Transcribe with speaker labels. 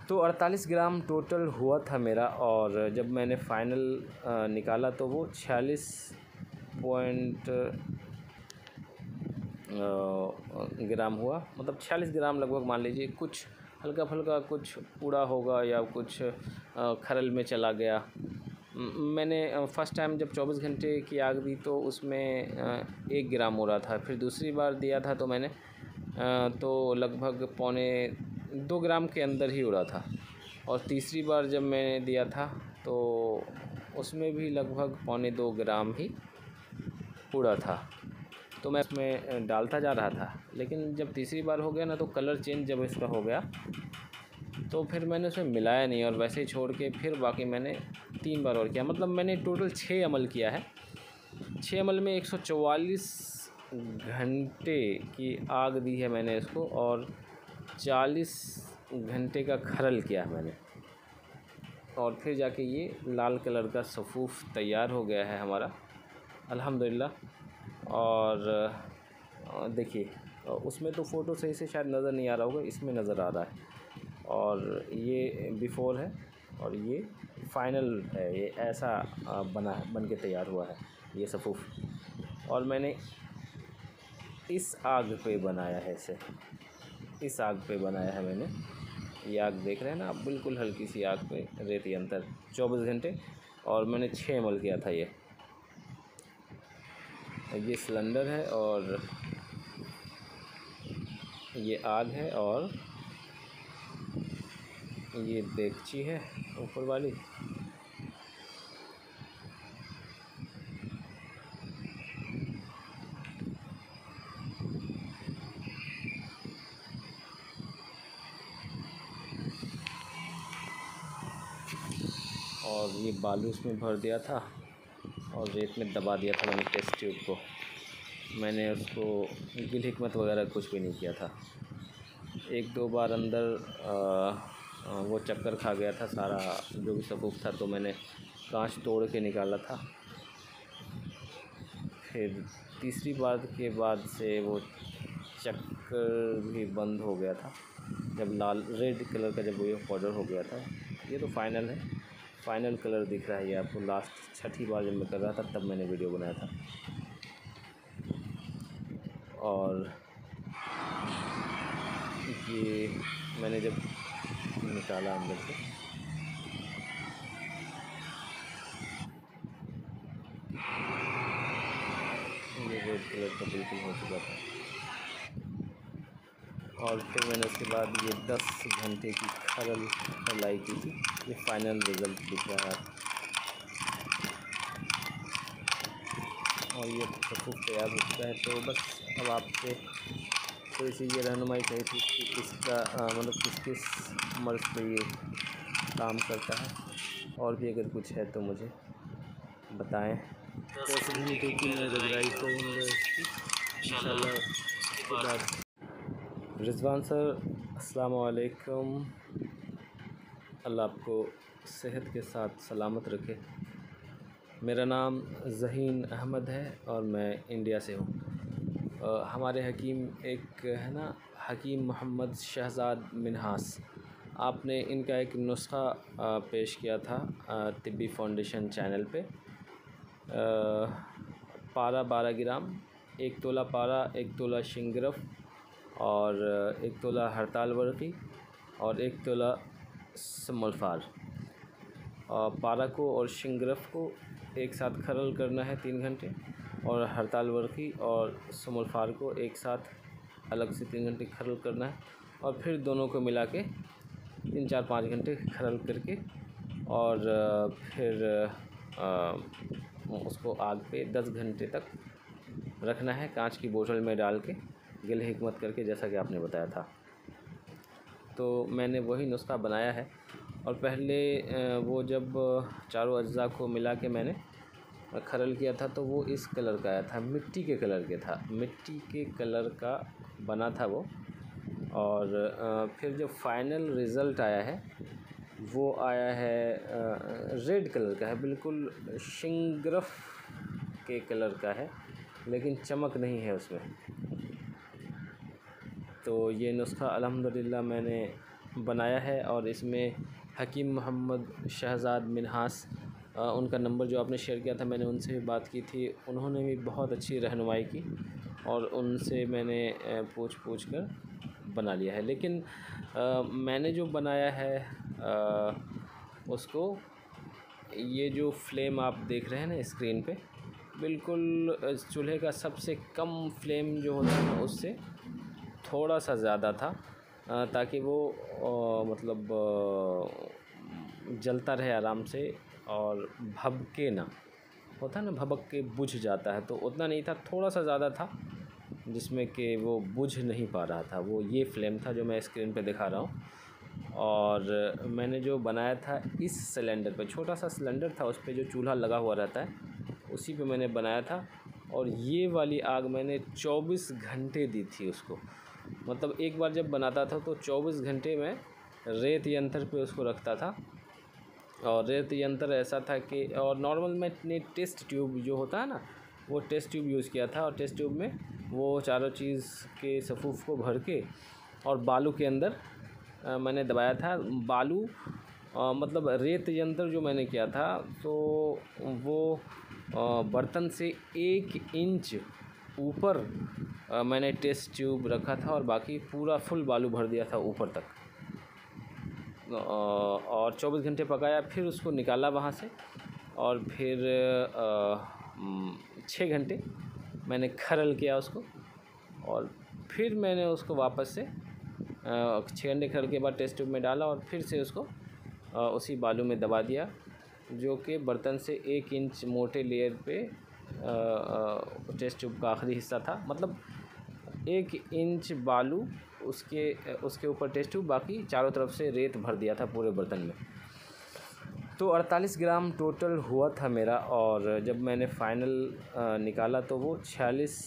Speaker 1: तो 48 ग्राम टोटल हुआ था मेरा, और जब मैंने फ़ाइनल निकाला तो वो 46 पॉइंट ग्राम हुआ, मतलब 46 ग्राम लगभग मान लीजिए। कुछ हल्का फुल्का कुछ उड़ा होगा या कुछ खरल में चला गया। मैंने फ़र्स्ट टाइम जब 24 घंटे की आग दी तो उसमें 1 ग्राम उड़ा था। फिर दूसरी बार दिया था तो मैंने तो लगभग पौने 2 ग्राम के अंदर ही उड़ा था। और तीसरी बार जब मैंने दिया था तो उसमें भी लगभग पौने 2 ग्राम ही उड़ा था। तो मैं उसमें डालता जा रहा था, लेकिन जब तीसरी बार हो गया ना तो कलर चेंज जब इसका हो गया तो फिर मैंने उसमें मिलाया नहीं और वैसे ही छोड़ के फिर बाकी मैंने 3 बार और किया। मतलब मैंने टोटल 6 अमल किया है। 6 अमल में 144 घंटे की आग दी है मैंने इसको, और 40 घंटे का खरल किया है मैंने, और फिर जाके ये लाल कलर का सफ़ूफ़ तैयार हो गया है हमारा, अल्हम्दुलिल्लाह। और देखिए उसमें तो फ़ोटो सही से शायद नज़र नहीं आ रहा होगा, इसमें नज़र आ रहा है। और ये बिफ़ोर है और ये फ़ाइनल है। ये ऐसा बन के तैयार हुआ है ये सफ़ूफ़। और मैंने इस आग पे बनाया है इसे, इस आग पे बनाया है मैंने। ये आग देख रहे हैं ना आप, बिल्कुल हल्की सी आग पे रेती अंतर 24 घंटे, और मैंने 6 अमल किया था। ये सिलेंडर है और ये आग है और ये देगची है ऊपर वाली। और ये बालू इसमें भर दिया था और रेत में दबा दिया था मैंने टेस्ट ट्यूब को। मैंने उसको गिल हिकमत वगैरह कुछ भी नहीं किया था। 1-2 बार अंदर वो चक्कर खा गया था सारा जो भी सफ़ूफ़ था, तो मैंने कांच तोड़ के निकाला था। फिर तीसरी बार के बाद से वो चक्कर भी बंद हो गया था जब लाल रेड कलर का जब वो पाउडर हो गया था। ये तो फ़ाइनल है, फ़ाइनल कलर दिख रहा है ये आपको। लास्ट छठी बार जब मैं कर रहा था तब मैंने वीडियो बनाया था। और ये मैंने जब निकाला अंदर से, ये रेड कलर का बिल्कुल हो चुका था। और फिर मैंने उसके बाद ये 10 घंटे की खरल लाई की थी। ये फ़ाइनल रिज़ल्ट दिख रहा है। और ये सफ़ूफ़ तैयार हो चुका है। तो बस अब आपसे थोड़ी सी ये रहनुमाई चाहिए थी कि इसका मतलब किस मर्ज़ पे ये काम करता है, और भी अगर कुछ है तो मुझे बताएं। 10 घंटे की मैं रगड़ाई करूँगा इसकी इंशाल्लाह। रिज़वान सर, अस्सलाम वालेकुम। अल्लाह आपको सेहत के साथ सलामत रखे। मेरा नाम ज़हीन अहमद है और मैं इंडिया से हूँ। हमारे हकीम एक है ना, हकीम मोहम्मद शहज़ाद मिन्हास, आपने इनका एक नुस्ख़ा पेश किया था तिब्बी फाउंडेशन चैनल पे। पारा 12 ग्राम, 1 तोला पारा, 1 तोला शिंगरफ और 1 तोला हड़ताल वर्की और 1 तोला समलफार। पारा को और शिंगरफ को एक साथ खरल करना है 3 घंटे, और हड़ताल वर्की और समलफार को एक साथ अलग से 3 घंटे खरल करना है, और फिर दोनों को मिला के 3-4-5 घंटे खरल करके, और फिर उसको आग पे 10 घंटे तक रखना है कांच की बोतल में डाल के, गिल हिकमत करके, जैसा कि आपने बताया था। तो मैंने वही नुस्ख़ा बनाया है। और पहले वो जब चारों अज्ज़ा को मिला के मैंने खरल किया था तो वो इस कलर का आया था, मिट्टी के कलर के था, मिट्टी के कलर का बना था वो। और फिर जो फ़ाइनल रिज़ल्ट आया है वो आया है रेड कलर का है, बिल्कुल शिंगरफ के कलर का है, लेकिन चमक नहीं है उसमें। तो ये नुस्ख़ा अल्हम्दुलिल्लाह मैंने बनाया है। और इसमें हकीम मोहम्मद शहज़ाद मिन्हास, उनका नंबर जो आपने शेयर किया था, मैंने उनसे भी बात की थी। उन्होंने भी बहुत अच्छी रहनुमाई की और उनसे मैंने पूछ कर बना लिया है। लेकिन मैंने जो बनाया है उसको, ये जो फ्लेम आप देख रहे हैं ना स्क्रीन पे, बिल्कुल चूल्हे का सबसे कम फ्लेम जो होता है ना उससे थोड़ा सा ज़्यादा था, ताकि वो मतलब जलता रहे आराम से और भभके ना, होता है ना भभक के बुझ जाता है, तो उतना नहीं था, थोड़ा सा ज़्यादा था जिसमें कि वो बुझ नहीं पा रहा था। वो ये फ्लेम था जो मैं स्क्रीन पे दिखा रहा हूँ। और मैंने जो बनाया था इस सिलेंडर पे, छोटा सा सिलेंडर था, उस पे जो चूल्हा लगा हुआ रहता है उसी पे मैंने बनाया था। और ये वाली आग मैंने 24 घंटे दी थी उसको। मतलब एक बार जब बनाता था तो 24 घंटे में रेत यंत्र पे उसको रखता था। और रेत यंत्र ऐसा था कि, और नॉर्मल मैंने टेस्ट ट्यूब जो होता है ना, वो टेस्ट ट्यूब यूज़ किया था। और टेस्ट ट्यूब में वो चारों चीज़ के सफ़ूफ़ को भर के और बालू के अंदर मैंने दबाया था। बालू मतलब रेत यंत्र जो मैंने किया था, तो वो बर्तन से 1 इंच ऊपर मैंने टेस्ट ट्यूब रखा था और बाकी पूरा फुल बालू भर दिया था ऊपर तक। और 24 घंटे पकाया, फिर उसको निकाला वहाँ से। और फिर 6 घंटे मैंने खरल किया उसको। और फिर मैंने उसको वापस से 6 घंटे खरल के बाद टेस्ट ट्यूब में डाला और फिर से उसको उसी बालू में दबा दिया, जो कि बर्तन से 1 इंच मोटे लेयर पे टेस्ट ट्यूब का आखिरी हिस्सा था। मतलब 1 इंच बालू, उसके ऊपर टेस्ट ट्यूब, बाकी चारों तरफ से रेत भर दिया था पूरे बर्तन में। तो 48 ग्राम टोटल हुआ था मेरा। और जब मैंने फ़ाइनल निकाला तो वो 46